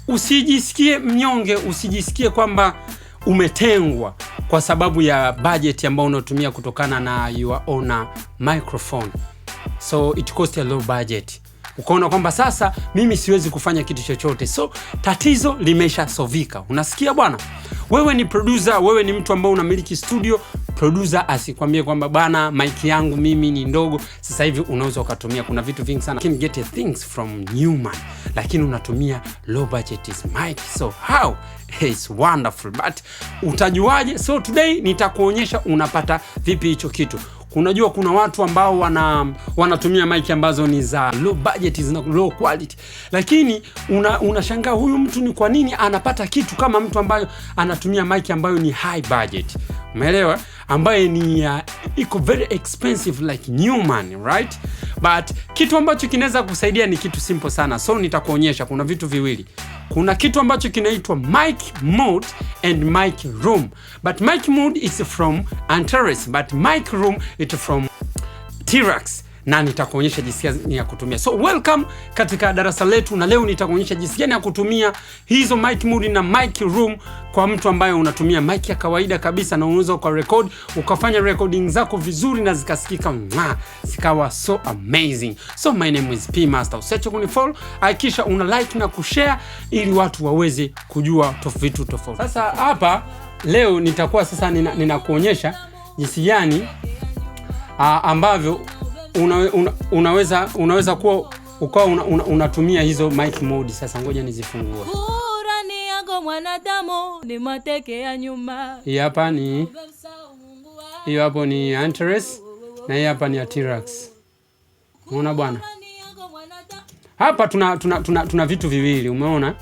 usijisikie mnyonge, usijisikie kwamba umetengwa kwa sababu ya budget ambayo unatumia kutokana na your own microphone. So it costs a low budget. Ukaona kwamba sasa mimi siwezi kufanya kitu chochote. So tatizo limeshasovika. Unasikia bwana? Wewe ni producer, wewe ni mtu ambao unamiliki studio. Producer asikwambie kwamba bana mic yangu mimi ni ndogo. Sasa hivi unaweza ukatumia, kuna vitu vingi sana. You can get things from Neumann, lakini unatumia low budget is mic. So how? It's wonderful. But utajuaje? So today nitakuonyesha unapata vipi hicho kitu. Unajua kuna watu ambao wanatumia mic ambazo ni za low budget, zina low quality. Lakini unashangaa huyu mtu ni kwa nini anapata kitu kama mtu ambaye anatumia mic ambayo ni high budget. Umeelewa? Ambaye ni iko very expensive like Neumann, right? But kitu ambacho kinaweza kusaidia ni kitu simple sana. So nitakuonyesha kuna vitu viwili. Kuna kitu ambacho kinaitwa mic mode and mic room. But mic mode is from Antares, but mic room it's from T-Rex. Na nitakuonyesha jinsi gani ya kutumia. So welcome katika darasa letu, na leo nitakuonyesha jinsi gani ya kutumia hizo mic mode na mic room kwa mtu ambaye unatumia mic ya kawaida kabisa, na unaweza kwa record ukafanya recording zako vizuri na zikasikika zikawa so amazing. So my name is P Master. Usiache kunifollow, hakikisha una like na kushare ili watu waweze kujua vitu tofauti. Sasa hapa leo nitakuwa sasa ninakuonyesha jinsi gani ambavyo unaweza kuwa ukawa unatumia hizo mic mode. Sasa ngoja nizifungue. Kurani yako mwanadamu ni mateke ya nyuma. Hii hapa ni hiyo hapo ni Antares na hii hapa ni T-Rex. Umeona bwana? Hapa tuna vitu viwili, umeona?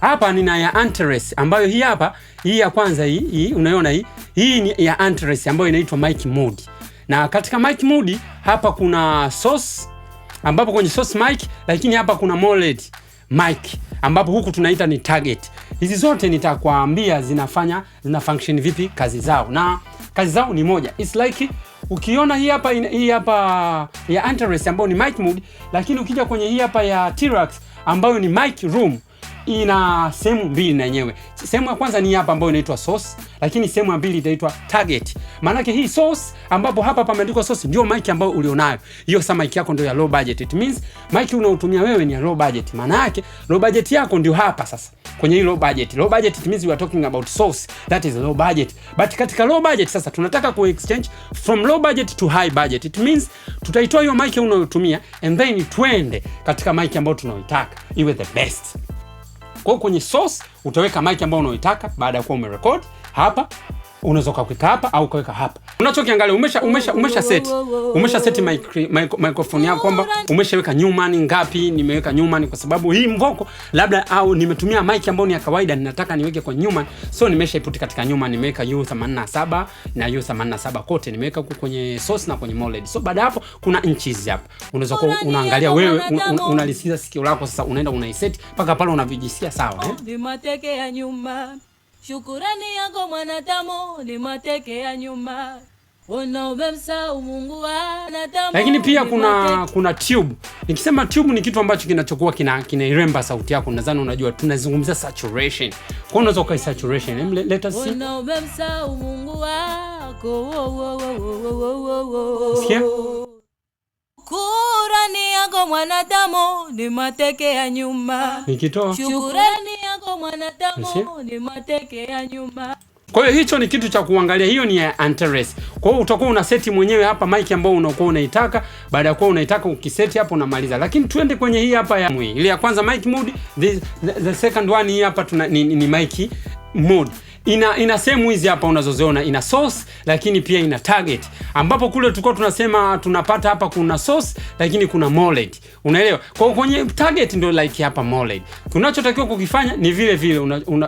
Hapa nina ya Antares ambayo hii hapa, hii ya kwanza hii unaiona hii ni ya Antares ambayo inaitwa mic mode. Na katika mic mode hapa kuna source ambapo kwenye source mic, lakini hapa kuna molded mic ambapo huku tunaita ni target. Hizi zote nitakwambia zina function vipi kazi zao. Na kazi zao ni moja. It's like ukiona hii hapa ya Antares ambayo ni mic mode, lakini ukija kwenye hii hapa ya T-Rex ambayo ni mic room, ina sehemu mbili na yenyewe. Sehemu ya kwanza ni hapa ambayo inaitwa source, lakini sehemu ya pili inaitwa target. Maana yake hii source ambapo hapa pameandikwa source ndio mic ambayo ulionayo. Hiyo sasa mic yako ndio ya low budget. It means mic unaotumia wewe ni ya low budget. Maana yake low budget yako ndio hapa sasa. Kwenye hii low budget. Low budget it means we are talking about source. That is low budget. But katika low budget sasa tunataka ku exchange from low budget to high budget. It means tutaitoa hiyo mic unayotumia and then twende katika mic ambayo tunayoitaka iwe the best. Kwa kwenye source utaweka mic ambayo unayoitaka baada ya kuwa umerecord. Hapa unaweza kuweka hapa au kuweka hapa. Unachokiangalia umesha set microphone yako kwamba umeshaweka Neumann ngapi. Nimeweka Neumann kwa sababu hii mvoko labda au nimetumia mic ambayo ni ya kawaida, ninataka niweke kwa Neumann. So nimeshaiputi katika Neumann, nimeweka U87 na U87 kote nimeweka huko kwenye source na kwenye molded. So baada hapo kuna inches hapa. Unaweza kuwa unaangalia wewe unalisikiza sikio lako, sasa unaenda unaiset mpaka pale unavijisikia sawa Ni mateke ya nyuma. Shukurani yako mwanadamu ni mateke ya nyuma. Unaomemsahau Mungu wanadamu. Lakini pia kuna tube. Nikisema tube ni kitu ambacho kinachokuwa kinairemba sauti yako. Nadhani unajua tunazungumzia saturation. Kwa unaweza ukai saturation. Let us see. Unaomemsahau Mungu wako. Sikia? Kurani yako mwanadamu ni mateke ya nyuma. Nikitoa Shukurani yako mwanadamu ni mateke ya nyuma. Kwa hiyo hicho ni kitu cha kuangalia. Hiyo ni ya Antares. Kwa hiyo utakuwa una seti mwenyewe hapa mic ambayo unakuwa unaitaka. Baada ya kuwa unaitaka ukiseti hapo unamaliza. Lakini tuende kwenye hii hapa ya ile ya kwanza mic mode, the second one hii hapa ni mic mode. Ina sehemu hizi hapa unazoziona, ina source lakini pia ina target, ambapo kule tulikuwa tunasema tunapata hapa kuna source lakini kuna molded. Unaelewa? Kwa kwenye target ndio like hapa molded. Tunachotakiwa kukifanya ni vile vile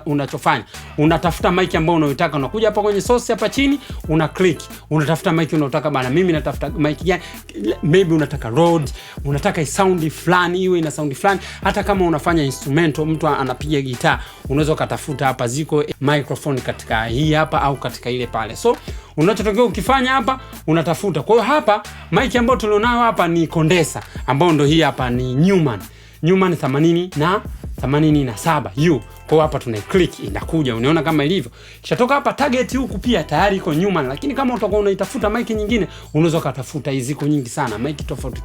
unachofanya. Unatafuta mic ambayo unayotaka, unakuja hapa kwenye source hapa chini, una click. Unatafuta mic unayotaka bana. Mimi natafuta mic gani? Maybe unataka Rode, unataka sound fulani, iwe ina sound fulani. Hata kama unafanya instrumental, mtu anapiga gitaa, unaweza kutafuta hapa ziko microphone katika hii hapa au katika ile pale. So unachotakiwa ukifanya hapa unatafuta. Kwa hiyo hapa mic ambayo tulionayo hapa ni condenser, ambayo ndio hii hapa ni Neumann 83 87 U. Kwa hapa tuna click inakuja, unaona kama ilivyo. Kisha toka hapa target huku pia tayari iko nyuma, lakini kama utakuwa unaitafuta mic nyingine unaweza kutafuta, hizi ziko nyingi sana, mic tofauti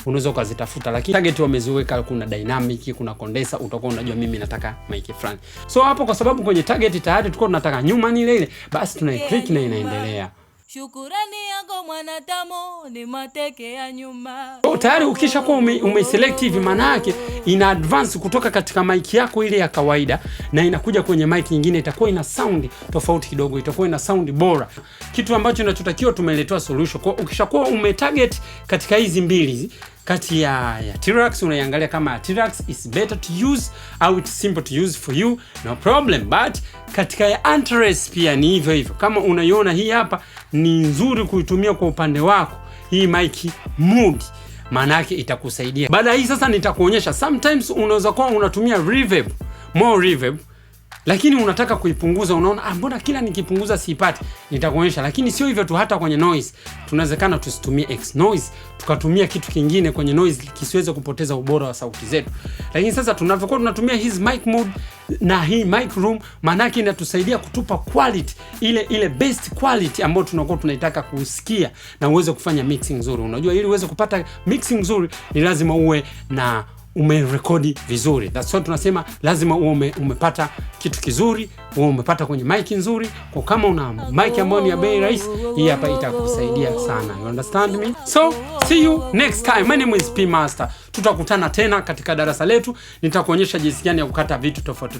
unaweza kuzitafuta, lakini target wameziweka, kuna dynamic, kuna condenser, utakuwa unajua mimi nataka mic fulani. So hapo kwa sababu kwenye target tayari tulikuwa tunataka nyuma ni ile, basi tuna click na inaendelea. Shukurani yako mwanadamu ni mateke ya nyuma. Tayari ukishakuwa umeselect hivi, maana yake ina advance kutoka katika mic yako ile ya kawaida na inakuja kwenye mic nyingine, itakuwa ina sound tofauti kidogo, itakuwa ina sound bora. Kitu ambacho tunachotakiwa tumeletewa solution. Kwa ukishakuwa umetarget katika hizi mbili kati ya T-Rex, unaiangalia kama T-Rex is better to use au it's simple to use for you, no problem. But katika ya Antares pia ni hivyo hivyo. Kama unaiona hii hapa ni nzuri kuitumia kwa upande wako, hii mic mood, maana yake itakusaidia. Baada hii sasa nitakuonyesha, sometimes unaweza kuwa unatumia reverb, more reverb, lakini unataka kuipunguza, unaona mbona kila nikipunguza siipati. Nitakuonyesha, lakini sio hivyo tu, hata kwenye noise tunawezekana tusitumie X noise, tukatumia kitu kingine kwenye noise kisiweze kupoteza ubora wa sauti zetu. Lakini sasa tunavyokuwa tunatumia his mic mode na hii mic room, maana yake inatusaidia kutupa quality ile best quality ambayo tunakuwa tunaitaka kusikia na uweze kufanya mixing nzuri. Unajua ili uweze kupata mixing nzuri ni lazima uwe na umerekodi vizuri. That's why tunasema lazima uwe umepata kitu kizuri, uwe umepata kwenye mic nzuri. Kwa kama una mic ambayo ni ya bei rahisi, hii hapa itakusaidia sana. You understand me? So, see you next time. My name is P Master. Tutakutana tena katika darasa letu, nitakuonyesha jinsi gani ya kukata vitu tofauti.